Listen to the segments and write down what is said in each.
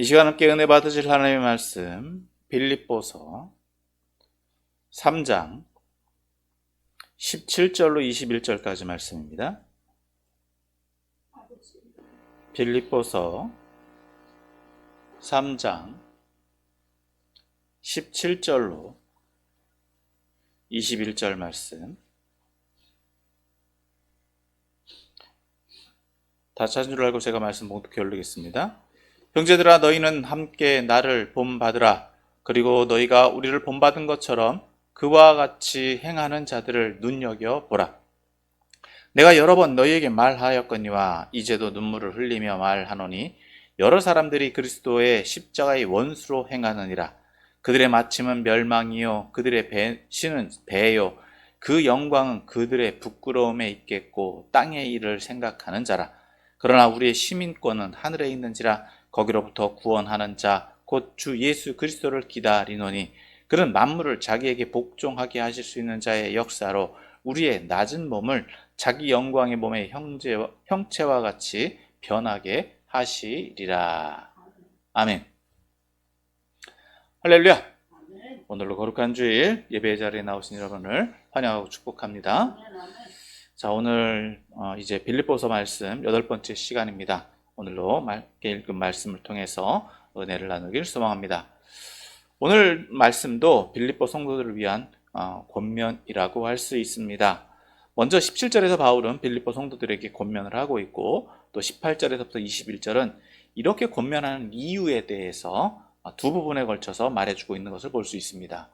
이 시간 함께 은혜 받으실 하나님의 말씀 빌립보서 3장 17절로 21절까지 말씀입니다. 빌립보서 3장 17절로 21절 말씀. 다 찾은 줄 알고 제가 말씀 봉독해 올리겠습니다. 형제들아, 너희는 함께 나를 본받으라. 그리고 너희가 우리를 본받은 것처럼 그와 같이 행하는 자들을 눈여겨보라. 내가 여러 번 너희에게 말하였거니와 이제도 눈물을 흘리며 말하노니 여러 사람들이 그리스도의 십자가의 원수로 행하느니라. 그들의 마침은 멸망이요 그들의 배신은 배요 그 영광은 그들의 부끄러움에 있겠고 땅의 일을 생각하는 자라. 그러나 우리의 시민권은 하늘에 있는지라. 거기로부터 구원하는 자 곧 주 예수 그리스도를 기다리노니 그는 만물을 자기에게 복종하게 하실 수 있는 자의 역사로 우리의 낮은 몸을 자기 영광의 몸의 형체와 같이 변하게 하시리라. 아멘. 할렐루야. 오늘로 거룩한 주일 예배의 자리에 나오신 여러분을 환영하고 축복합니다. 자, 오늘 이제 빌립보서 말씀 8번째 시간입니다. 오늘로 맑게 읽은 말씀을 통해서 은혜를 나누길 소망합니다. 오늘 말씀도 빌립보 성도들을 위한 권면이라고 할 수 있습니다. 먼저 17절에서 바울은 빌립보 성도들에게 권면을 하고 있고, 또 18절에서부터 21절은 이렇게 권면하는 이유에 대해서 두 부분에 걸쳐서 말해주고 있는 것을 볼 수 있습니다.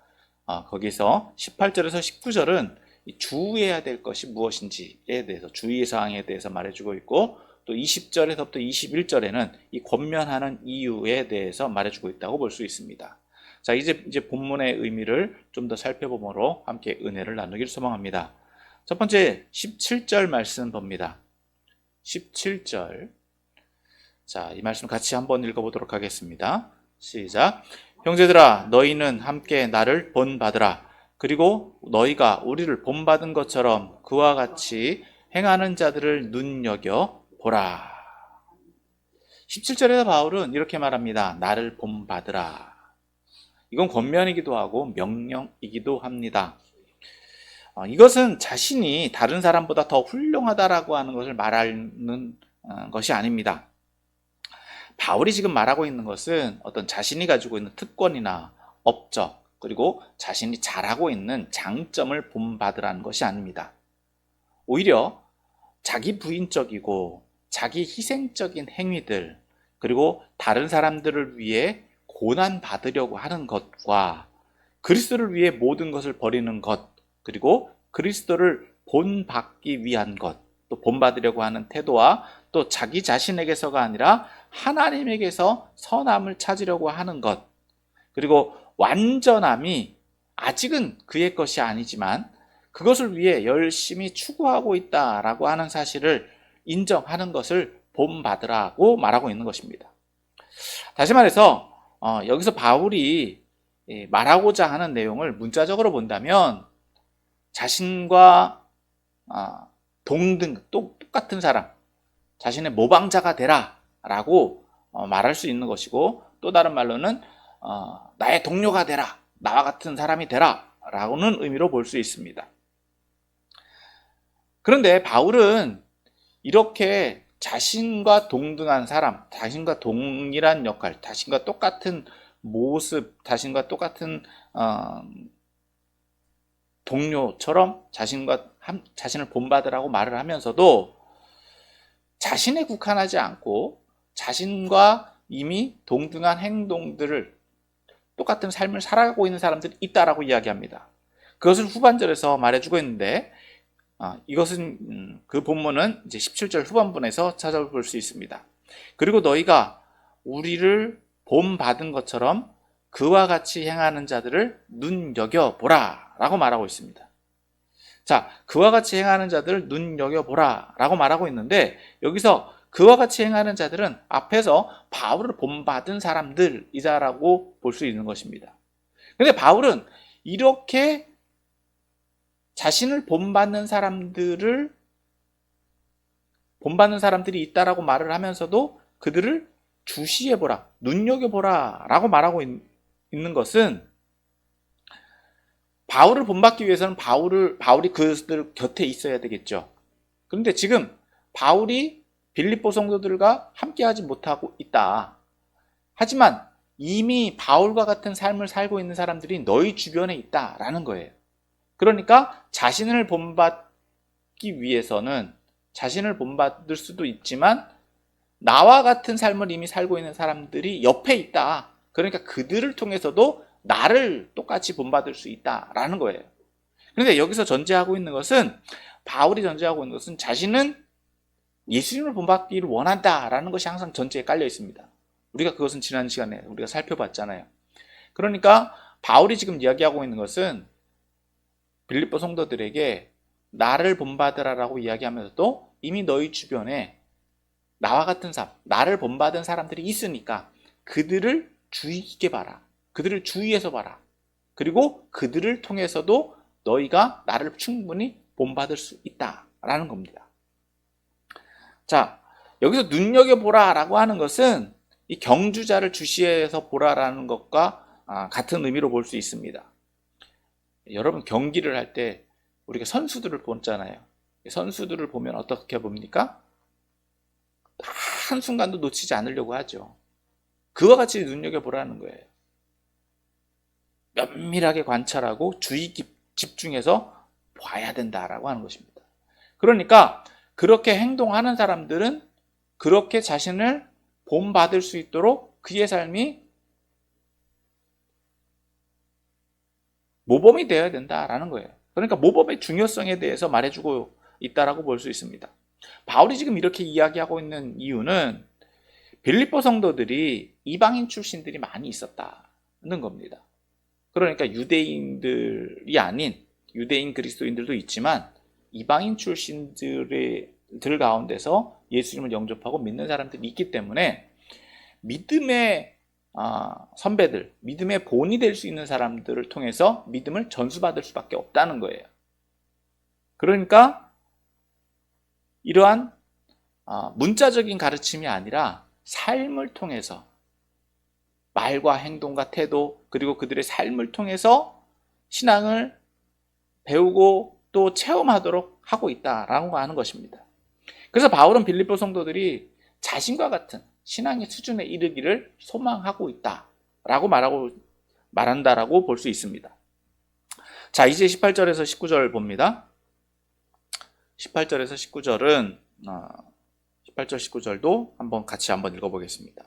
거기서 18절에서 19절은 주의해야 될 것이 무엇인지에 대해서, 주의사항에 대해서 말해주고 있고, 또 20절에서부터 21절에는 이 권면하는 이유에 대해서 말해주고 있다고 볼 수 있습니다. 자, 이제 본문의 의미를 좀 더 살펴보므로 함께 은혜를 나누길 소망합니다. 첫 번째 17절 말씀 봅니다. 17절. 자, 이 말씀 같이 한번 읽어보도록 하겠습니다. 시작. 형제들아, 너희는 함께 나를 본받으라. 그리고 너희가 우리를 본받은 것처럼 그와 같이 행하는 자들을 눈여겨 보라. 17절에서 바울은 이렇게 말합니다. 나를 본받으라. 이건 권면이기도 하고 명령이기도 합니다. 이것은 자신이 다른 사람보다 더 훌륭하다라고 하는 것을 말하는 것이 아닙니다. 바울이 지금 말하고 있는 것은 어떤 자신이 가지고 있는 특권이나 업적, 그리고 자신이 잘하고 있는 장점을 본받으라는 것이 아닙니다. 오히려 자기 부인적이고 자기 희생적인 행위들, 그리고 다른 사람들을 위해 고난받으려고 하는 것과 그리스도를 위해 모든 것을 버리는 것, 그리고 그리스도를 본받기 위한 것, 또 본받으려고 하는 태도와 또 자기 자신에게서가 아니라 하나님에게서 선함을 찾으려고 하는 것, 그리고 완전함이 아직은 그의 것이 아니지만 그것을 위해 열심히 추구하고 있다라고 하는 사실을 인정하는 것을 본받으라고 말하고 있는 것입니다. 다시 말해서 여기서 바울이 말하고자 하는 내용을 문자적으로 본다면 자신과 똑같은 사람, 자신의 모방자가 되라 라고 말할 수 있는 것이고, 또 다른 말로는 나의 동료가 되라, 나와 같은 사람이 되라 라고는 의미로 볼 수 있습니다. 그런데 바울은 이렇게 자신과 동등한 사람, 자신과 동일한 역할, 자신과 똑같은 모습, 자신과 똑같은 동료처럼 자신을 본받으라고 말을 하면서도 자신에 국한하지 않고 자신과 이미 동등한 행동들을, 똑같은 삶을 살아가고 있는 사람들이 있다라고 이야기합니다. 그것을 후반절에서 말해주고 있는데, 이것은 그 본문은 이제 17절 후반부에서 찾아볼 수 있습니다. 그리고 너희가 우리를 본받은 것처럼 그와 같이 행하는 자들을 눈여겨보라 라고 말하고 있습니다. 자, 그와 같이 행하는 자들을 눈여겨보라 라고 말하고 있는데, 여기서 그와 같이 행하는 자들은 앞에서 바울을 본받은 사람들이다라고 볼 수 있는 것입니다. 그런데 바울은 이렇게 자신을 본받는 사람들이 있다라고 말을 하면서도 그들을 주시해보라, 눈여겨보라 라고 말하고 있는 것은 바울을 본받기 위해서는 바울이 그들 곁에 있어야 되겠죠. 그런데 지금 바울이 빌립보 성도들과 함께하지 못하고 있다. 하지만 이미 바울과 같은 삶을 살고 있는 사람들이 너희 주변에 있다라는 거예요. 그러니까 자신을 본받기 위해서는 자신을 본받을 수도 있지만 나와 같은 삶을 이미 살고 있는 사람들이 옆에 있다. 그러니까 그들을 통해서도 나를 똑같이 본받을 수 있다라는 거예요. 그런데 여기서 전제하고 있는 것은 바울이 전제하고 있는 것은 자신은 예수님을 본받기를 원한다라는 것이 항상 전제에 깔려 있습니다. 우리가 그것은 지난 시간에 우리가 살펴봤잖아요. 그러니까 바울이 지금 이야기하고 있는 것은 빌립보 성도들에게 나를 본받으라라고 이야기하면서도 이미 너희 주변에 나와 같은 삶, 나를 본받은 사람들이 있으니까 그들을 주의 깊게 봐라. 그들을 주의해서 봐라. 그리고 그들을 통해서도 너희가 나를 충분히 본받을 수 있다라는 겁니다. 자, 여기서 눈여겨보라 라고 하는 것은 이 경주자를 주시해서 보라라는 것과 같은 의미로 볼 수 있습니다. 여러분 경기를 할 때 우리가 선수들을 보잖아요. 선수들을 보면 어떻게 봅니까? 한순간도 놓치지 않으려고 하죠. 그와 같이 눈여겨보라는 거예요. 면밀하게 관찰하고 주의 집중해서 봐야 된다라고 하는 것입니다. 그러니까 그렇게 행동하는 사람들은 그렇게 자신을 본받을 수 있도록 그의 삶이 모범이 되어야 된다라는 거예요. 그러니까 모범의 중요성에 대해서 말해주고 있다라고 볼 수 있습니다. 바울이 지금 이렇게 이야기하고 있는 이유는 빌립보 성도들이 이방인 출신들이 많이 있었다는 겁니다. 그러니까 유대인들이 아닌 유대인 그리스도인들도 있지만 이방인 출신들 가운데서 예수님을 영접하고 믿는 사람들이 있기 때문에 믿음의 선배들, 믿음의 본이 될 수 있는 사람들을 통해서 믿음을 전수받을 수밖에 없다는 거예요. 그러니까 이러한 문자적인 가르침이 아니라 삶을 통해서 말과 행동과 태도 그리고 그들의 삶을 통해서 신앙을 배우고 또 체험하도록 하고 있다라고 하는 것입니다. 그래서 바울은 빌립보 성도들이 자신과 같은 신앙의 수준에 이르기를 소망하고 있다라고 말한다라고 볼 수 있습니다. 자, 이제 18절에서 19절 봅니다. 18절에서 19절은 18절 19절도 같이 한번 읽어보겠습니다.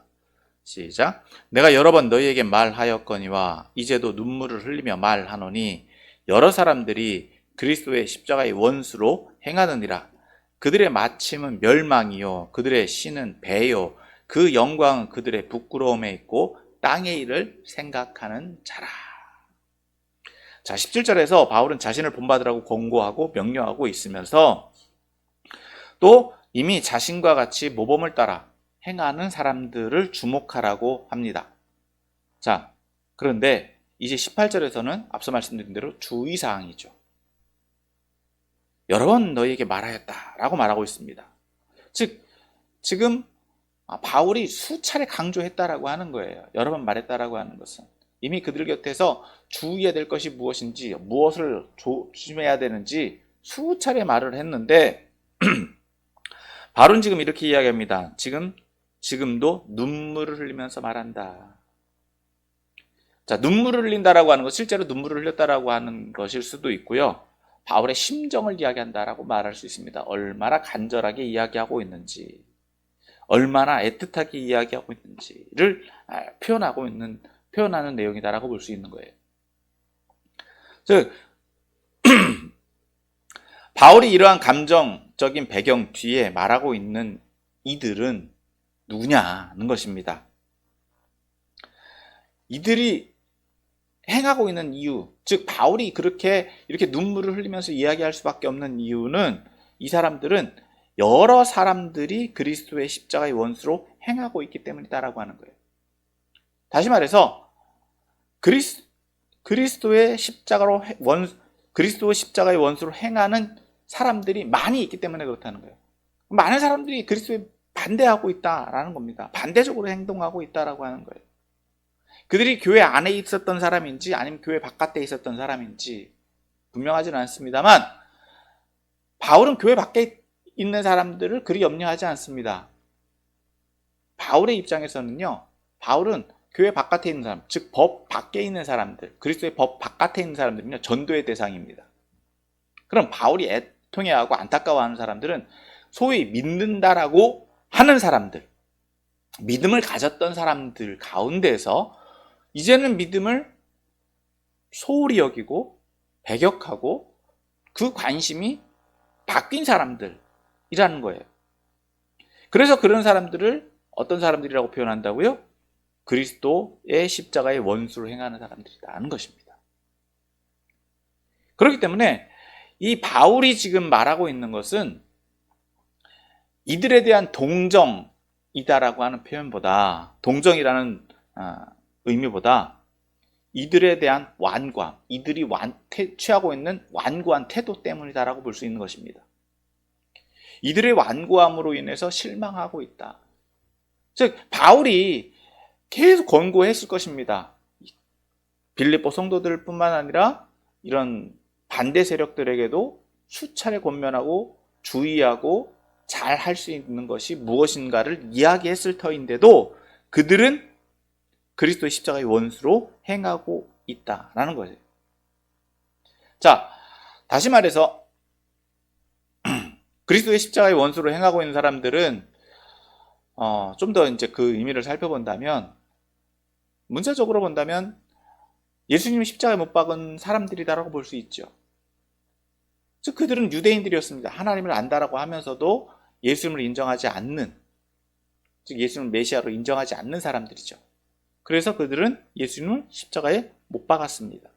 시작. 내가 여러 번 너희에게 말하였거니와 이제도 눈물을 흘리며 말하노니 여러 사람들이 그리스도의 십자가의 원수로 행하느니라. 그들의 마침은 멸망이요 그들의 신은 배요 그 영광은 그들의 부끄러움에 있고 땅의 일을 생각하는 자라. 자, 17절에서 바울은 자신을 본받으라고 권고하고 명령하고 있으면서 또 이미 자신과 같이 모범을 따라 행하는 사람들을 주목하라고 합니다. 자, 그런데 이제 18절에서는 앞서 말씀드린 대로 주의사항이죠. 여러 번 너희에게 말하였다라고 말하고 있습니다. 즉, 지금 바울이 수차례 강조했다라고 하는 거예요. 여러 번 말했다라고 하는 것은 이미 그들 곁에서 주의해야 될 것이 무엇인지, 무엇을 조심해야 되는지 수차례 말을 했는데 바울은 지금 이렇게 이야기합니다. 지금도 눈물을 흘리면서 말한다. 자, 눈물을 흘린다라고 하는 것, 실제로 눈물을 흘렸다라고 하는 것일 수도 있고요. 바울의 심정을 이야기한다라고 말할 수 있습니다. 얼마나 간절하게 이야기하고 있는지, 얼마나 애틋하게 이야기하고 있는지를 표현하는 내용이다라고 볼 수 있는 거예요. 즉, 바울이 이러한 감정적인 배경 뒤에 말하고 있는 이들은 누구냐는 것입니다. 이들이 행하고 있는 이유, 즉 바울이 이렇게 눈물을 흘리면서 이야기할 수밖에 없는 이유는 이 사람들은 여러 사람들이 그리스도의 십자가의 원수로 행하고 있기 때문이다라고 하는 거예요. 다시 말해서 그리스도의 십자가의 원수로 행하는 사람들이 많이 있기 때문에 그렇다는 거예요. 많은 사람들이 그리스도의 반대하고 있다라는 겁니다. 반대적으로 행동하고 있다라고 하는 거예요. 그들이 교회 안에 있었던 사람인지 아니면 교회 바깥에 있었던 사람인지 분명하지는 않습니다만, 바울은 교회 밖에 있는 사람들을 그리 염려하지 않습니다. 바울의 입장에서는요, 바울은 교회 바깥에 있는 사람, 즉 법 밖에 있는 사람들, 그리스도의 법 바깥에 있는 사람들은요, 전도의 대상입니다. 그럼 바울이 애통해하고 안타까워하는 사람들은 소위 믿는다라고 하는 사람들, 믿음을 가졌던 사람들 가운데서 이제는 믿음을 소홀히 여기고 배격하고 그 관심이 바뀐 사람들이라는 거예요. 그래서 그런 사람들을 어떤 사람들이라고 표현한다고요? 그리스도의 십자가의 원수로 행하는 사람들이라는 것입니다. 그렇기 때문에 이 바울이 지금 말하고 있는 것은 이들에 대한 동정이다라고 하는 표현보다, 동정이라는 의미보다 이들에 대한 완고함, 이들이 취하고 있는 완고한 태도 때문이다라고 볼 수 있는 것입니다. 이들의 완고함으로 인해서 실망하고 있다. 즉 바울이 계속 권고했을 것입니다. 빌립보 성도들 뿐만 아니라 이런 반대 세력들에게도 수차례 권면하고 주의하고 잘 할 수 있는 것이 무엇인가를 이야기했을 터인데도 그들은 그리스도의 십자가의 원수로 행하고 있다라는 거예요. 자, 다시 말해서 그리스도의 십자가의 원수로 행하고 있는 사람들은 좀 더 이제 그 의미를 살펴본다면, 문자적으로 본다면 예수님이 십자가에 못 박은 사람들이다라고 볼 수 있죠. 즉 그들은 유대인들이었습니다. 하나님을 안다라고 하면서도 예수님을 인정하지 않는, 즉 예수님을 메시아로 인정하지 않는 사람들이죠. 그래서 그들은 예수님을 십자가에 못 박았습니다.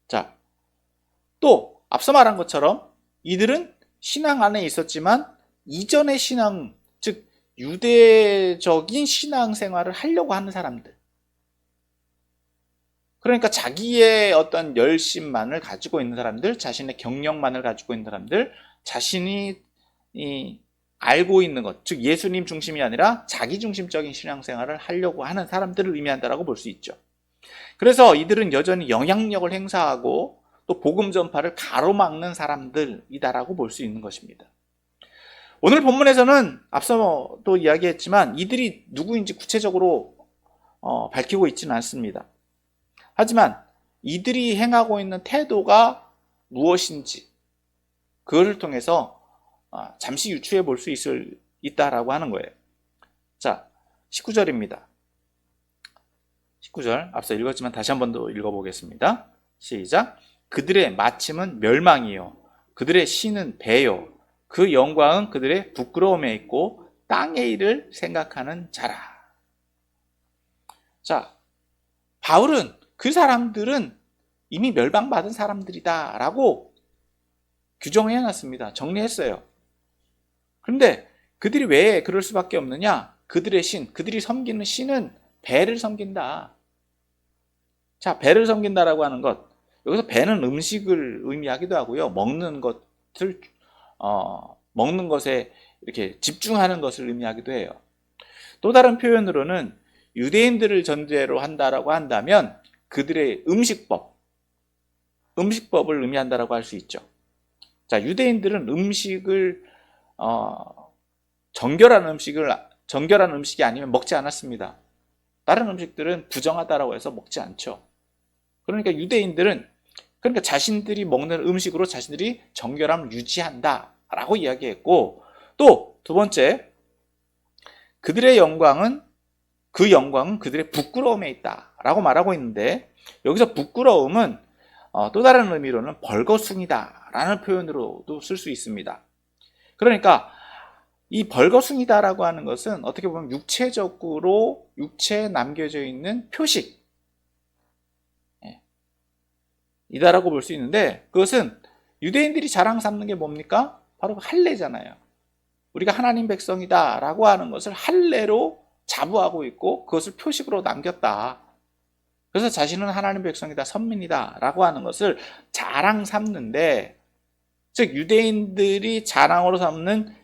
자, 또 앞서 말한 것처럼 이들은 신앙 안에 있었지만 이전의 신앙, 즉 유대적인 신앙 생활을 하려고 하는 사람들, 그러니까 자기의 어떤 열심만을 가지고 있는 사람들, 자신의 경력만을 가지고 있는 사람들, 자신이 알고 있는 것, 즉 예수님 중심이 아니라 자기 중심적인 신앙생활을 하려고 하는 사람들을 의미한다라고 볼 수 있죠. 그래서 이들은 여전히 영향력을 행사하고 또 복음 전파를 가로막는 사람들이다라고 볼 수 있는 것입니다. 오늘 본문에서는 앞서도 이야기했지만 이들이 누구인지 구체적으로 밝히고 있지는 않습니다. 하지만 이들이 행하고 있는 태도가 무엇인지 그것을 통해서 잠시 유추해 볼 수 있다라고 하는 거예요. 자, 19절입니다. 19절 앞서 읽었지만 다시 한 번 더 읽어보겠습니다. 시작. 그들의 마침은 멸망이요, 그들의 신은 배요, 그 영광은 그들의 부끄러움에 있고 땅의 일을 생각하는 자라. 자, 바울은 그 사람들은 이미 멸망받은 사람들이다 라고 규정해 놨습니다. 정리했어요. 그런데 그들이 왜 그럴 수밖에 없느냐? 그들의 신, 그들이 섬기는 신은 배를 섬긴다. 자, 배를 섬긴다라고 하는 것, 여기서 배는 음식을 의미하기도 하고요, 먹는 것에 이렇게 집중하는 것을 의미하기도 해요. 또 다른 표현으로는 유대인들을 전제로 한다라고 한다면 그들의 음식법을 의미한다라고 할 수 있죠. 자, 유대인들은 음식을 정결한 음식이 아니면 먹지 않았습니다. 다른 음식들은 부정하다라고 해서 먹지 않죠. 그러니까 유대인들은 자신들이 먹는 음식으로 자신들이 정결함을 유지한다라고 이야기했고, 또 두 번째, 그들의 영광은 그들의 부끄러움에 있다라고 말하고 있는데, 여기서 부끄러움은 또 다른 의미로는 벌거숭이다라는 표현으로도 쓸 수 있습니다. 그러니까 이 벌거숭이다라고 하는 것은 어떻게 보면 육체적으로 육체에 남겨져 있는 표식 이다라고 볼 수 있는데, 그것은 유대인들이 자랑 삼는 게 뭡니까? 바로 할례잖아요. 우리가 하나님 백성이다 라고 하는 것을 할례로 자부하고 있고 그것을 표식으로 남겼다. 그래서 자신은 하나님 백성이다, 선민이다 라고 하는 것을 자랑 삼는데, 즉 유대인들이 자랑으로 삼는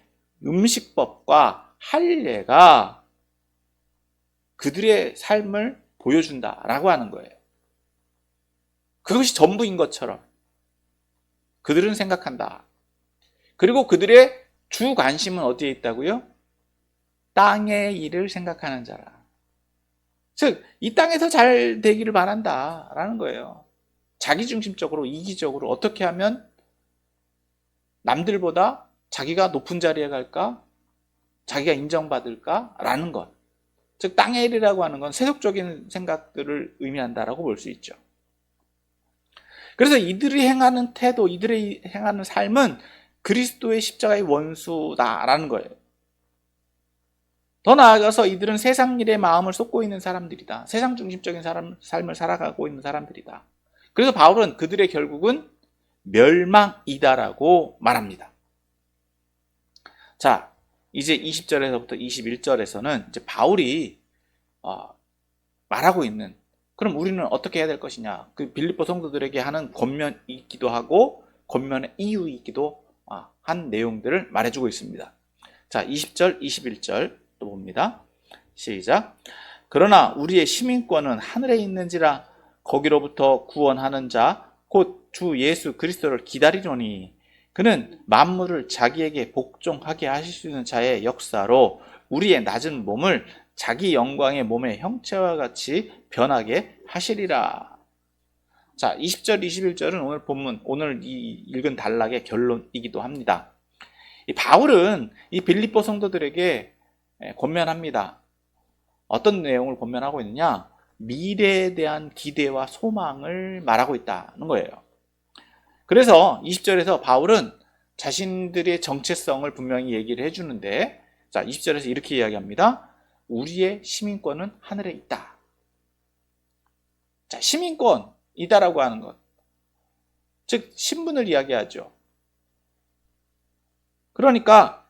음식법과 할례가 그들의 삶을 보여준다라고 하는 거예요. 그것이 전부인 것처럼 그들은 생각한다. 그리고 그들의 주 관심은 어디에 있다고요? 땅의 일을 생각하는 자라. 즉, 이 땅에서 잘 되기를 바란다라는 거예요. 자기중심적으로, 이기적으로 어떻게 하면 남들보다 자기가 높은 자리에 갈까? 자기가 인정받을까? 라는 것. 즉, 땅의 일이라고 하는 건 세속적인 생각들을 의미한다라고 볼 수 있죠. 그래서 이들이 행하는 태도, 이들이 행하는 삶은 그리스도의 십자가의 원수다라는 거예요. 더 나아가서 이들은 세상 일에 마음을 쏟고 있는 사람들이다. 세상 중심적인 삶을 살아가고 있는 사람들이다. 그래서 바울은 그들의 결국은 멸망이다라고 말합니다. 자, 이제 20절에서부터 21절에서는 이제 바울이 말하고 있는, 그럼 우리는 어떻게 해야 될 것이냐? 그 빌립보 성도들에게 하는 권면이 있기도 하고 권면의 이유이기도 한 내용들을 말해주고 있습니다. 자, 20절, 21절 또 봅니다. 시작. 그러나 우리의 시민권은 하늘에 있는지라 거기로부터 구원하는 자 곧 주 예수 그리스도를 기다리노니 그는 만물을 자기에게 복종하게 하실 수 있는 자의 역사로 우리의 낮은 몸을 자기 영광의 몸의 형체와 같이 변하게 하시리라. 자, 20절, 21절은 오늘 본문, 오늘 이 읽은 단락의 결론이기도 합니다. 이 바울은 이 빌립보 성도들에게 권면합니다. 어떤 내용을 권면하고 있느냐? 미래에 대한 기대와 소망을 말하고 있다는 거예요. 그래서 20절에서 바울은 자신들의 정체성을 분명히 얘기를 해주는데, 자, 20절에서 이렇게 이야기합니다. 우리의 시민권은 하늘에 있다. 자, 시민권이다라고 하는 것. 즉, 신분을 이야기하죠. 그러니까,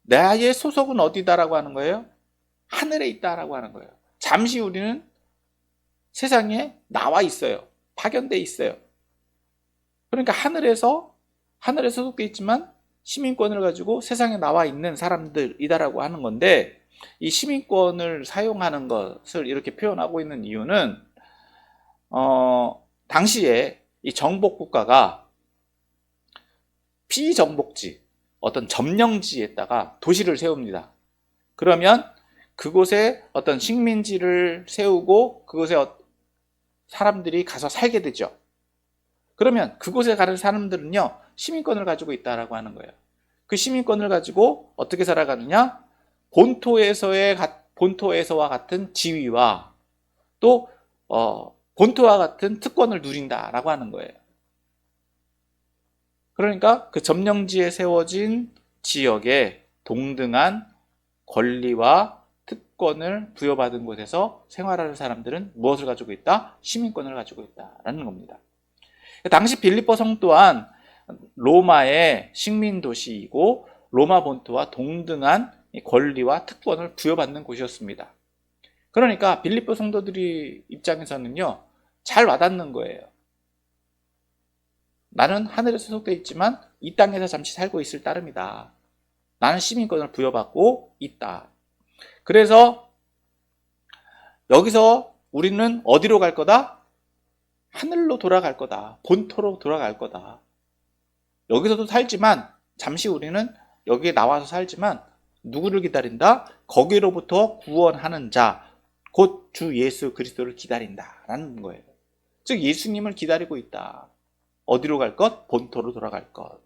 나의 소속은 어디다라고 하는 거예요? 하늘에 있다라고 하는 거예요. 잠시 우리는 세상에 나와 있어요. 파견돼 있어요. 그러니까 하늘에서 소속돼 있지만 시민권을 가지고 세상에 나와 있는 사람들이다라고 하는 건데, 이 시민권을 사용하는 것을 이렇게 표현하고 있는 이유는 당시에 이 정복국가가 피정복지, 어떤 점령지에다가 도시를 세웁니다. 그러면 그곳에 어떤 식민지를 세우고 그곳에 사람들이 가서 살게 되죠. 그러면 그곳에 가는 사람들은요, 시민권을 가지고 있다라고 하는 거예요. 그 시민권을 가지고 어떻게 살아가느냐? 본토에서와 같은 지위와 또 본토와 같은 특권을 누린다라고 하는 거예요. 그러니까 그 점령지에 세워진 지역에 동등한 권리와 특권을 부여받은 곳에서 생활하는 사람들은 무엇을 가지고 있다? 시민권을 가지고 있다라는 겁니다. 당시 빌립보 성 또한 로마의 식민 도시이고 로마 본토와 동등한 권리와 특권을 부여받는 곳이었습니다. 그러니까 빌립보 성도들이 입장에서는요, 잘 와닿는 거예요. 나는 하늘에 소속되어 있지만 이 땅에서 잠시 살고 있을 따름이다. 나는 시민권을 부여받고 있다. 그래서 여기서 우리는 어디로 갈 거다? 하늘로 돌아갈 거다. 본토로 돌아갈 거다. 여기서도 살지만 잠시 우리는 여기에 나와서 살지만 누구를 기다린다? 거기로부터 구원하는 자, 곧 주 예수 그리스도를 기다린다라는 거예요. 즉 예수님을 기다리고 있다. 어디로 갈 것? 본토로 돌아갈 것.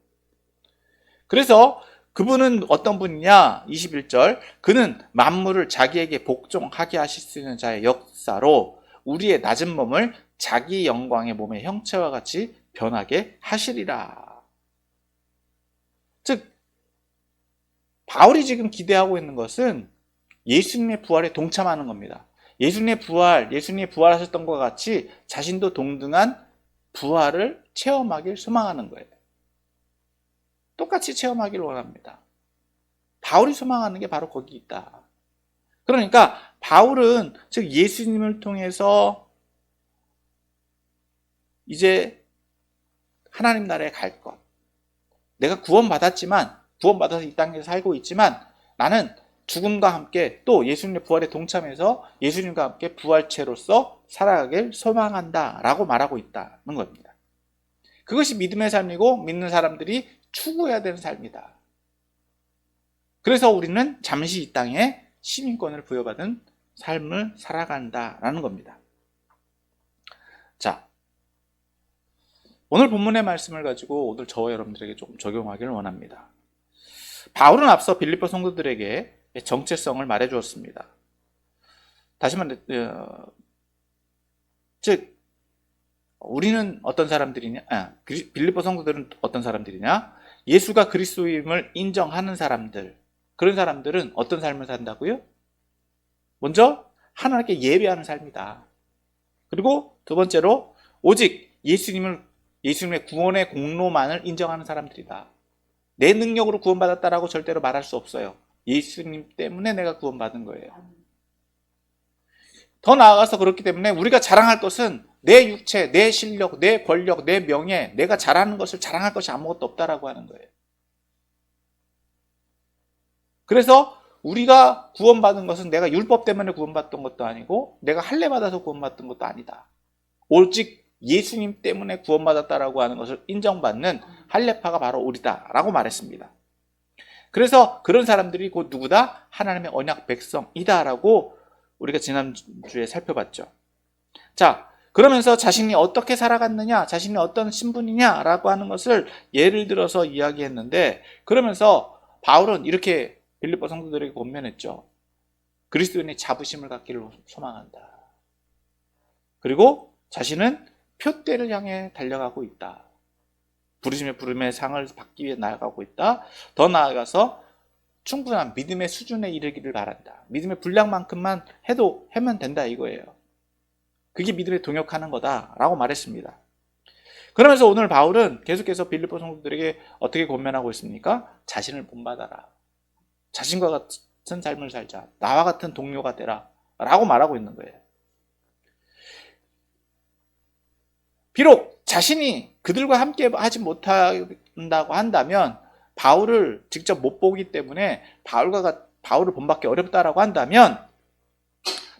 그래서 그분은 어떤 분이냐? 21절. 그는 만물을 자기에게 복종하게 하실 수 있는 자의 역사로 우리의 낮은 몸을 자기 영광의 몸의 형체와 같이 변하게 하시리라. 즉 바울이 지금 기대하고 있는 것은 예수님의 부활에 동참하는 겁니다. 예수님이 부활하셨던 것과 같이 자신도 동등한 부활을 체험하길 소망하는 거예요. 똑같이 체험하기를 원합니다. 바울이 소망하는 게 바로 거기 있다. 그러니까 바울은 즉 예수님을 통해서 이제 하나님 나라에 갈 것. 내가 구원받았지만 구원받아서 이 땅에 살고 있지만 나는 죽음과 함께 또 예수님의 부활에 동참해서 예수님과 함께 부활체로서 살아가길 소망한다 라고 말하고 있다는 겁니다. 그것이 믿음의 삶이고 믿는 사람들이 추구해야 되는 삶이다. 그래서 우리는 잠시 이 땅에 시민권을 부여받은 삶을 살아간다라는 겁니다. 자, 오늘 본문의 말씀을 가지고 오늘 저와 여러분들에게 조금 적용하기를 원합니다. 바울은 앞서 빌립보 성도들에게 정체성을 말해 주었습니다. 다시 말해, 즉 우리는 어떤 사람들이냐? 빌립보 성도들은 어떤 사람들이냐? 예수가 그리스도임을 인정하는 사람들. 그런 사람들은 어떤 삶을 산다고요? 먼저 하나님께 예배하는 삶이다. 그리고 두 번째로 오직 예수님의 구원의 공로만을 인정하는 사람들이다. 내 능력으로 구원받았다라고 절대로 말할 수 없어요. 예수님 때문에 내가 구원받은 거예요. 더 나아가서 그렇기 때문에 우리가 자랑할 것은 내 육체, 내 실력, 내 권력, 내 명예, 내가 잘하는 것을 자랑할 것이 아무것도 없다라고 하는 거예요. 그래서 우리가 구원받은 것은 내가 율법 때문에 구원받던 것도 아니고 내가 할례 받아서 구원받던 것도 아니다. 오직 예수님 때문에 구원받았다라고 하는 것을 인정받는 할례파가 바로 우리다라고 말했습니다. 그래서 그런 사람들이 곧 누구다? 하나님의 언약 백성이다라고 우리가 지난주에 살펴봤죠. 자, 그러면서 자신이 어떻게 살아갔느냐, 자신이 어떤 신분이냐라고 하는 것을 예를 들어서 이야기했는데, 그러면서 바울은 이렇게 빌립보 성도들에게 권면했죠. 그리스도인의 자부심을 갖기를 소망한다. 그리고 자신은 표대를 향해 달려가고 있다. 부르심의 부름의 상을 받기 위해 나아가고 있다. 더 나아가서 충분한 믿음의 수준에 이르기를 바란다. 믿음의 분량만큼만 하면 된다 이거예요. 그게 믿음에 동역하는 거다라고 말했습니다. 그러면서 오늘 바울은 계속해서 빌립보 성도들에게 어떻게 권면하고 있습니까? 자신을 본받아라. 자신과 같은 삶을 살자. 나와 같은 동료가 되라. 라고 말하고 있는 거예요. 비록 자신이 그들과 함께 하지 못한다고 한다면, 바울을 직접 못 보기 때문에 바울을 본받기 어렵다라고 한다면,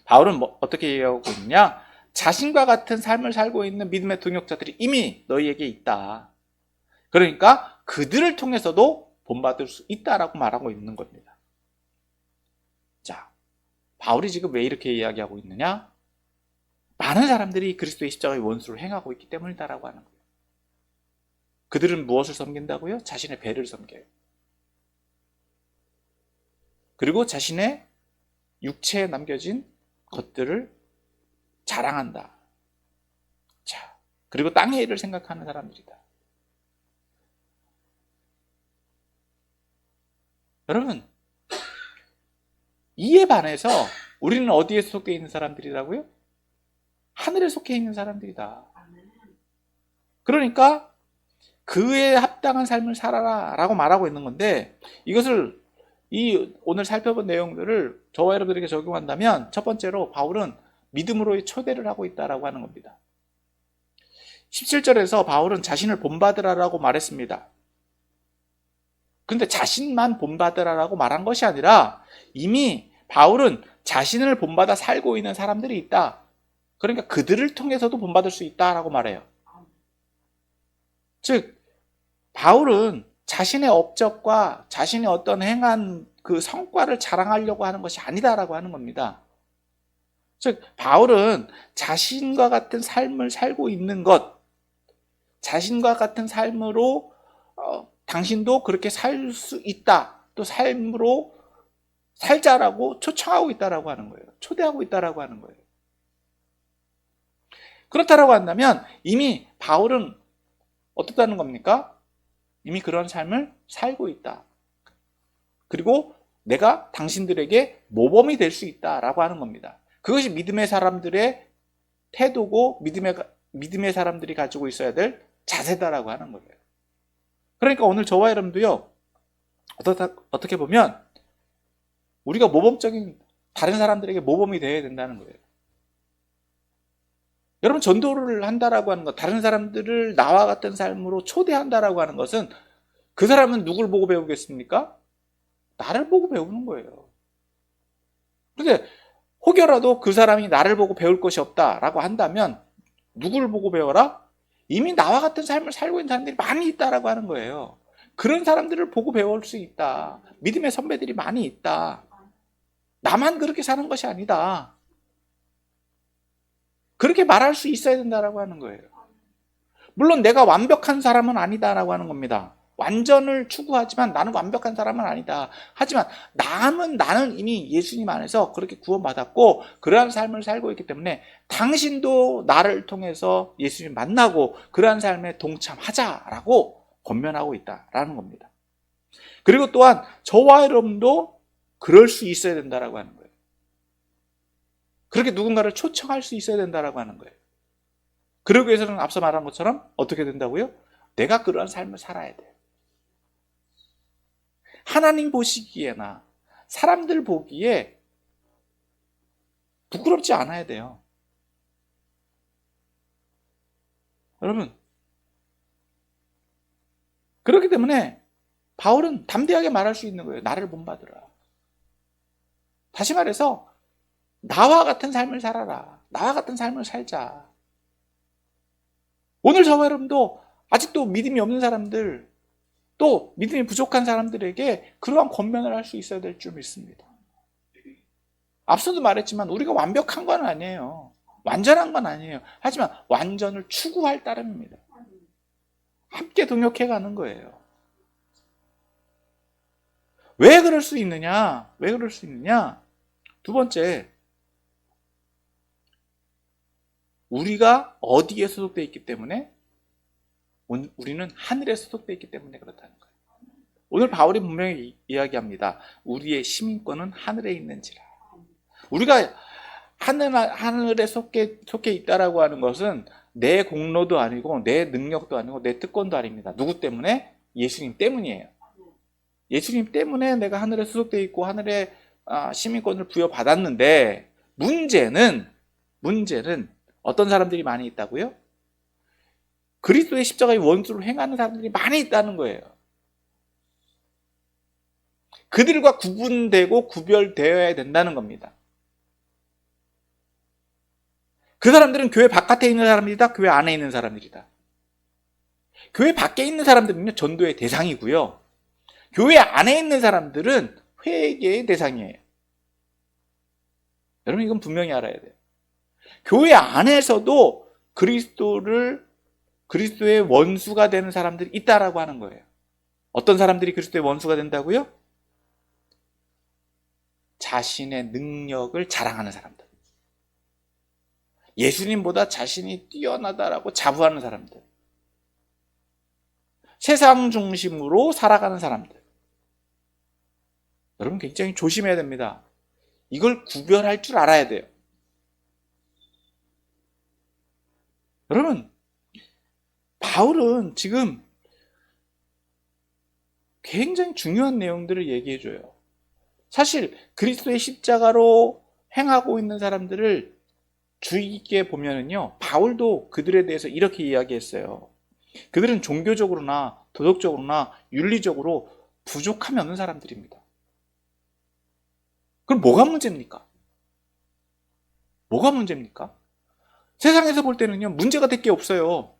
바울은 어떻게 얘기하고 있느냐? 자신과 같은 삶을 살고 있는 믿음의 동역자들이 이미 너희에게 있다. 그러니까 그들을 통해서도 본받을 수 있다라고 말하고 있는 겁니다. 자, 바울이 지금 왜 이렇게 이야기하고 있느냐? 많은 사람들이 그리스도의 십자가의 원수를 행하고 있기 때문이다라고 하는 거예요. 그들은 무엇을 섬긴다고요? 자신의 배를 섬겨요. 그리고 자신의 육체에 남겨진 것들을 자랑한다. 자, 그리고 땅의 일을 생각하는 사람들이다. 여러분, 이에 반해서 우리는 어디에 속해 있는 사람들이라고요? 하늘에 속해 있는 사람들이다. 그러니까 그에 합당한 삶을 살아라 라고 말하고 있는 건데, 이것을 오늘 살펴본 내용들을 저와 여러분들에게 적용한다면, 첫 번째로 바울은 믿음으로의 초대를 하고 있다라고 하는 겁니다. 17절에서 바울은 자신을 본받으라라고 말했습니다. 그런데 자신만 본받으라라고 말한 것이 아니라 이미 바울은 자신을 본받아 살고 있는 사람들이 있다. 그러니까 그들을 통해서도 본받을 수 있다라고 말해요. 즉, 바울은 자신의 업적과 자신이 어떤 행한 그 성과를 자랑하려고 하는 것이 아니다라고 하는 겁니다. 즉, 바울은 자신과 같은 삶을 살고 있는 것, 자신과 같은 삶으로 당신도 그렇게 살 수 있다, 또 삶으로 살자라고 초청하고 있다라고 하는 거예요. 초대하고 있다라고 하는 거예요. 그렇다라고 한다면 이미 바울은 어떻다는 겁니까? 이미 그런 삶을 살고 있다. 그리고 내가 당신들에게 모범이 될 수 있다라고 하는 겁니다. 그것이 믿음의 사람들의 태도고 믿음의 사람들이 가지고 있어야 될 자세다라고 하는 거예요. 그러니까 오늘 저와 여러분도요, 어떻게 보면 우리가 모범적인 다른 사람들에게 모범이 되어야 된다는 거예요. 여러분, 전도를 한다라고 하는 것, 다른 사람들을 나와 같은 삶으로 초대한다라고 하는 것은 그 사람은 누굴 보고 배우겠습니까? 나를 보고 배우는 거예요. 그런데 혹여라도 그 사람이 나를 보고 배울 것이 없다라고 한다면 누구를 보고 배워라? 이미 나와 같은 삶을 살고 있는 사람들이 많이 있다라고 하는 거예요. 그런 사람들을 보고 배울 수 있다. 믿음의 선배들이 많이 있다. 나만 그렇게 사는 것이 아니다. 그렇게 말할 수 있어야 된다라고 하는 거예요. 물론 내가 완벽한 사람은 아니다라고 하는 겁니다. 완전을 추구하지만 나는 완벽한 사람은 아니다. 하지만 나는 이미 예수님 안에서 그렇게 구원받았고 그러한 삶을 살고 있기 때문에 당신도 나를 통해서 예수님 만나고 그러한 삶에 동참하자라고 권면하고 있다라는 겁니다. 그리고 또한 저와 여러분도 그럴 수 있어야 된다라고 하는 거예요. 그렇게 누군가를 초청할 수 있어야 된다라고 하는 거예요. 그러기 위해서는 앞서 말한 것처럼 어떻게 된다고요? 내가 그러한 삶을 살아야 돼요. 하나님 보시기에나 사람들 보기에 부끄럽지 않아야 돼요. 여러분, 그렇기 때문에 바울은 담대하게 말할 수 있는 거예요. 나를 본받으라. 다시 말해서 나와 같은 삶을 살아라. 나와 같은 삶을 살자. 오늘 저와 여러분도 아직도 믿음이 없는 사람들, 또 믿음이 부족한 사람들에게 그러한 권면을 할 수 있어야 될 줄 믿습니다. 앞서도 말했지만 우리가 완벽한 건 아니에요. 완전한 건 아니에요. 하지만 완전을 추구할 따름입니다. 함께 동역해 가는 거예요. 왜 그럴 수 있느냐? 왜 그럴 수 있느냐? 두 번째, 우리가 어디에 소속되어 있기 때문에? 우리는 하늘에 소속되어 있기 때문에 그렇다는 거예요. 오늘 바울이 분명히 이야기합니다. 우리의 시민권은 하늘에 있는지라. 우리가 하늘에 속해 있다라고 하는 것은 내 공로도 아니고 내 능력도 아니고 내 특권도 아닙니다. 누구 때문에? 예수님 때문이에요. 예수님 때문에 내가 하늘에 소속되어 있고 하늘에 시민권을 부여받았는데 문제는 어떤 사람들이 많이 있다고요? 그리스도의 십자가의 원수를 행하는 사람들이 많이 있다는 거예요. 그들과 구분되고 구별되어야 된다는 겁니다. 그 사람들은 교회 바깥에 있는 사람들이다, 교회 안에 있는 사람들이다. 교회 밖에 있는 사람들은요, 전도의 대상이고요. 교회 안에 있는 사람들은 회개의 대상이에요. 여러분, 이건 분명히 알아야 돼요. 교회 안에서도 그리스도의 원수가 되는 사람들이 있다라고 하는 거예요. 어떤 사람들이 그리스도의 원수가 된다고요? 자신의 능력을 자랑하는 사람들. 예수님보다 자신이 뛰어나다라고 자부하는 사람들. 세상 중심으로 살아가는 사람들. 여러분 굉장히 조심해야 됩니다. 이걸 구별할 줄 알아야 돼요. 여러분, 바울은 지금 굉장히 중요한 내용들을 얘기해줘요. 사실 그리스도의 십자가로 행하고 있는 사람들을 주의 깊게 보면은요, 바울도 그들에 대해서 이렇게 이야기했어요. 그들은 종교적으로나 도덕적으로나 윤리적으로 부족함이 없는 사람들입니다. 그럼 뭐가 문제입니까? 뭐가 문제입니까? 세상에서 볼 때는요, 문제가 될 게 없어요.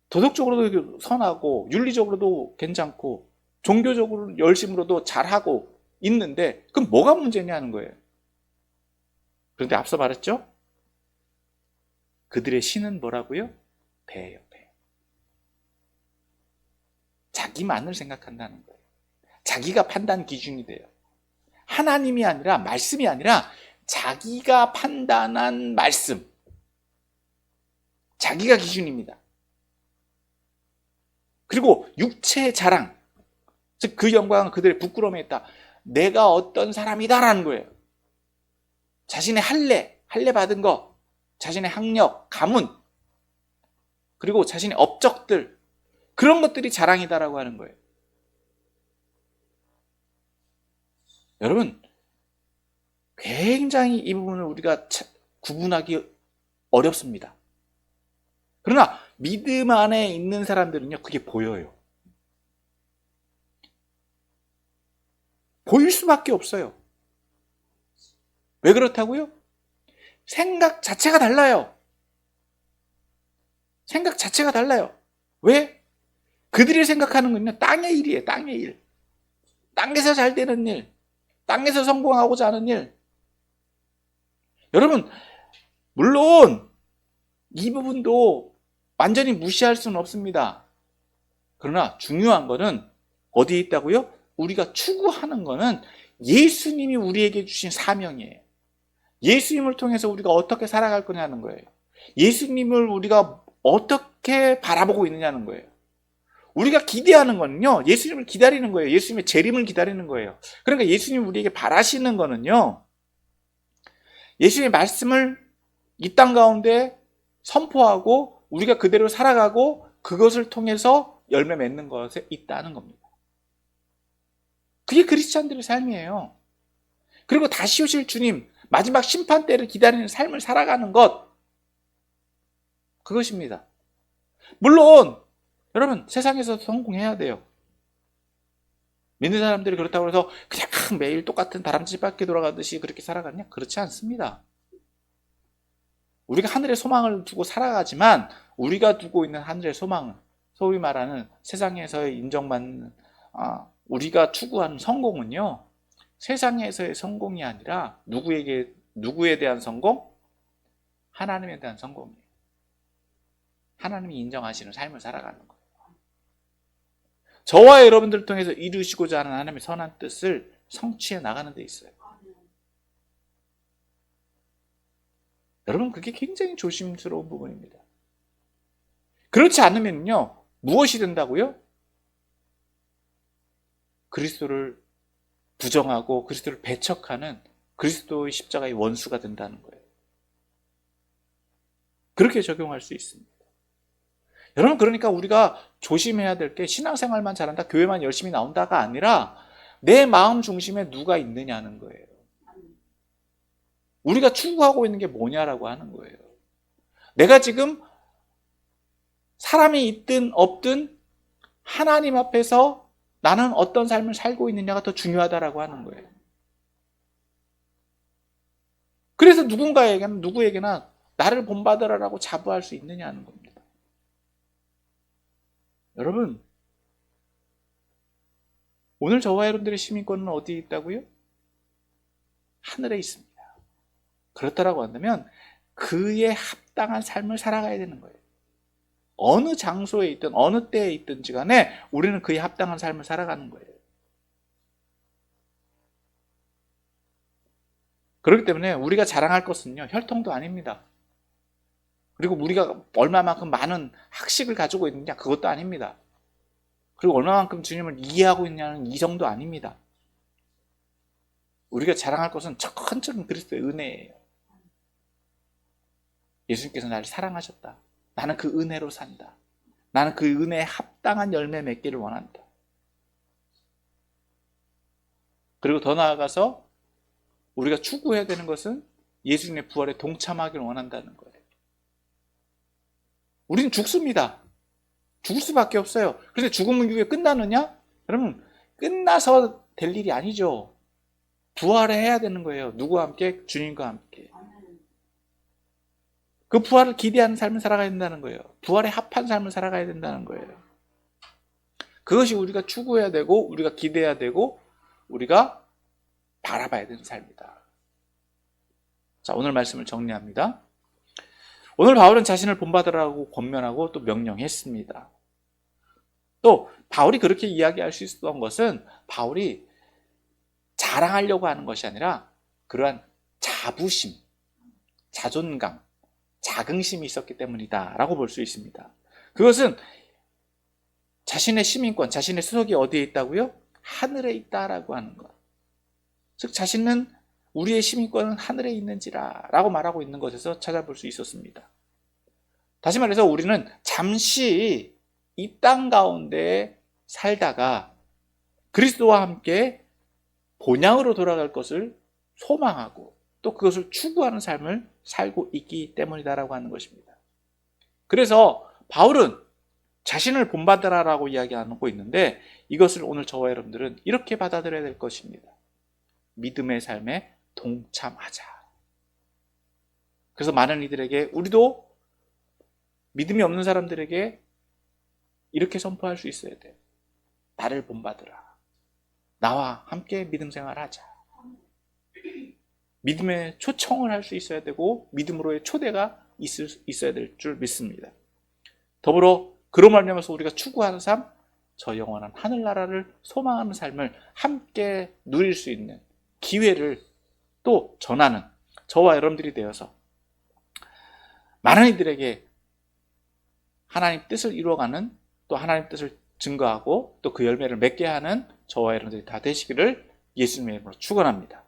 도덕적으로도 선하고 윤리적으로도 괜찮고 종교적으로 열심으로도 잘하고 있는데 그럼 뭐가 문제냐는 거예요. 그런데 앞서 말했죠? 그들의 신은 뭐라고요? 배예요, 배. 자기만을 생각한다는 거예요. 자기가 판단 기준이 돼요. 하나님이 아니라, 말씀이 아니라 자기가 판단한 말씀. 자기가 기준입니다. 그리고 육체의 자랑, 즉 그 영광은 그들의 부끄러움에 있다. 내가 어떤 사람이다라는 거예요. 자신의 할례 받은 거, 자신의 학력, 가문, 그리고 자신의 업적들, 그런 것들이 자랑이다라고 하는 거예요. 여러분, 굉장히 이 부분을 우리가 구분하기 어렵습니다. 그러나 믿음 안에 있는 사람들은요, 그게 보여요. 보일 수밖에 없어요. 왜 그렇다고요? 생각 자체가 달라요. 생각 자체가 달라요. 왜? 그들이 생각하는 건요, 땅의 일이에요. 땅의 일. 땅에서 잘 되는 일. 땅에서 성공하고자 하는 일. 여러분, 물론 이 부분도 완전히 무시할 수는 없습니다. 그러나 중요한 거는 어디에 있다고요? 우리가 추구하는 거는 예수님이 우리에게 주신 사명이에요. 예수님을 통해서 우리가 어떻게 살아갈 거냐는 거예요. 예수님을 우리가 어떻게 바라보고 있느냐는 거예요. 우리가 기대하는 거는요, 예수님을 기다리는 거예요. 예수님의 재림을 기다리는 거예요. 그러니까 예수님 우리에게 바라시는 거는요, 예수님의 말씀을 이 땅 가운데 선포하고 우리가 그대로 살아가고 그것을 통해서 열매 맺는 것에 있다는 겁니다. 그게 크리스찬들의 삶이에요. 그리고 다시 오실 주님, 마지막 심판 때를 기다리는 삶을 살아가는 것, 그것입니다. 물론 여러분, 세상에서 성공해야 돼요. 믿는 사람들이 그렇다고 해서 그냥 매일 똑같은 다람쥐 바퀴 돌아가듯이 그렇게 살아가냐? 그렇지 않습니다. 우리가 하늘의 소망을 두고 살아가지만 우리가 두고 있는 하늘의 소망, 소위 말하는 세상에서의 인정받는 우리가 추구하는 성공은요, 세상에서의 성공이 아니라 누구에 대한 성공? 하나님에 대한 성공이에요. 하나님이 인정하시는 삶을 살아가는 거예요. 저와 여러분들을 통해서 이루시고자 하는 하나님의 선한 뜻을 성취해 나가는 데 있어요. 여러분, 그게 굉장히 조심스러운 부분입니다. 그렇지 않으면요, 무엇이 된다고요? 그리스도를 부정하고 그리스도를 배척하는 그리스도의 십자가의 원수가 된다는 거예요. 그렇게 적용할 수 있습니다. 여러분, 그러니까 우리가 조심해야 될 게 신앙생활만 잘한다, 교회만 열심히 나온다가 아니라 내 마음 중심에 누가 있느냐는 거예요. 우리가 추구하고 있는 게 뭐냐라고 하는 거예요. 내가 지금 사람이 있든 없든 하나님 앞에서 나는 어떤 삶을 살고 있느냐가 더 중요하다라고 하는 거예요. 그래서 누구에게나 나를 본받으라라고 자부할 수 있느냐는 겁니다. 여러분, 오늘 저와 여러분들의 시민권은 어디에 있다고요? 하늘에 있습니다. 그렇다라고 한다면 그에 합당한 삶을 살아가야 되는 거예요. 어느 장소에 있든 어느 때에 있든지 간에 우리는 그에 합당한 삶을 살아가는 거예요. 그렇기 때문에 우리가 자랑할 것은요, 혈통도 아닙니다. 그리고 우리가 얼마만큼 많은 학식을 가지고 있느냐, 그것도 아닙니다. 그리고 얼마만큼 주님을 이해하고 있냐는 이성도 아닙니다. 우리가 자랑할 것은 천천히 그리스도의 은혜예요. 예수님께서 나를 사랑하셨다. 나는 그 은혜로 산다. 나는 그 은혜에 합당한 열매 맺기를 원한다. 그리고 더 나아가서 우리가 추구해야 되는 것은 예수님의 부활에 동참하기를 원한다는 거예요. 우리는 죽습니다. 죽을 수밖에 없어요. 그런데 죽음은 이후에 끝나느냐? 여러분, 끝나서 될 일이 아니죠. 부활해야 되는 거예요. 누구와 함께? 주님과 함께. 그 부활을 기대하는 삶을 살아가야 된다는 거예요. 부활에 합한 삶을 살아가야 된다는 거예요. 그것이 우리가 추구해야 되고 우리가 기대해야 되고 우리가 바라봐야 되는 삶이다. 자, 오늘 말씀을 정리합니다. 오늘 바울은 자신을 본받으라고 권면하고 또 명령했습니다. 또 바울이 그렇게 이야기할 수 있었던 것은 바울이 자랑하려고 하는 것이 아니라 그러한 자부심, 자존감, 자긍심이 있었기 때문이다 라고 볼 수 있습니다. 그것은 자신의 시민권, 자신의 수석이 어디에 있다고요? 하늘에 있다라고 하는 것. 즉 자신은 우리의 시민권은 하늘에 있는지라 라고 말하고 있는 것에서 찾아볼 수 있었습니다. 다시 말해서 우리는 잠시 이 땅 가운데 살다가 그리스도와 함께 본향으로 돌아갈 것을 소망하고 또 그것을 추구하는 삶을 살고 있기 때문이다라고 하는 것입니다. 그래서 바울은 자신을 본받으라라고 이야기하고 있는데 이것을 오늘 저와 여러분들은 이렇게 받아들여야 될 것입니다. 믿음의 삶에 동참하자. 그래서 많은 이들에게, 우리도 믿음이 없는 사람들에게 이렇게 선포할 수 있어야 돼요. 나를 본받으라. 나와 함께 믿음 생활하자. 믿음의 초청을 할 수 있어야 되고 믿음으로의 초대가 있어야 될 줄 믿습니다. 더불어 그로 말미암아서 우리가 추구하는 삶, 저 영원한 하늘나라를 소망하는 삶을 함께 누릴 수 있는 기회를 또 전하는 저와 여러분들이 되어서 많은 이들에게 하나님 뜻을 이루어가는, 또 하나님 뜻을 증거하고 또 그 열매를 맺게 하는 저와 여러분들이 다 되시기를 예수님의 이름으로 축원합니다.